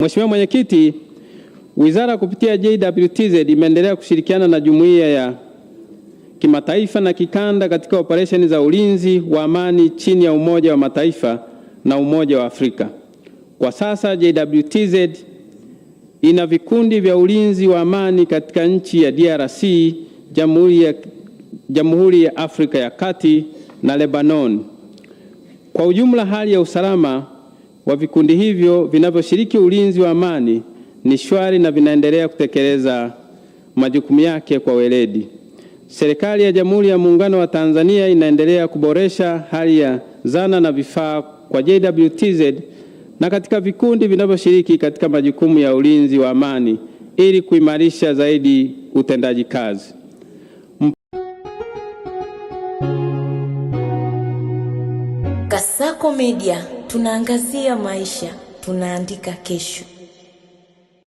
Mheshimiwa Mwenyekiti, Wizara kupitia JWTZ imeendelea kushirikiana na jumuiya ya kimataifa na kikanda katika operesheni za ulinzi wa amani chini ya Umoja wa Mataifa na Umoja wa Afrika. Kwa sasa JWTZ ina vikundi vya ulinzi wa amani katika nchi ya DRC, Jamhuri ya Afrika ya Kati na Lebanon. Kwa ujumla, hali ya usalama wa vikundi hivyo vinavyoshiriki ulinzi wa amani ni shwari na vinaendelea kutekeleza majukumu yake kwa weledi. Serikali ya Jamhuri ya Muungano wa Tanzania inaendelea kuboresha hali ya zana na vifaa kwa JWTZ na katika vikundi vinavyoshiriki katika majukumu ya ulinzi wa amani ili kuimarisha zaidi utendaji kazi. Kasako Media, tunaangazia maisha, tunaandika kesho.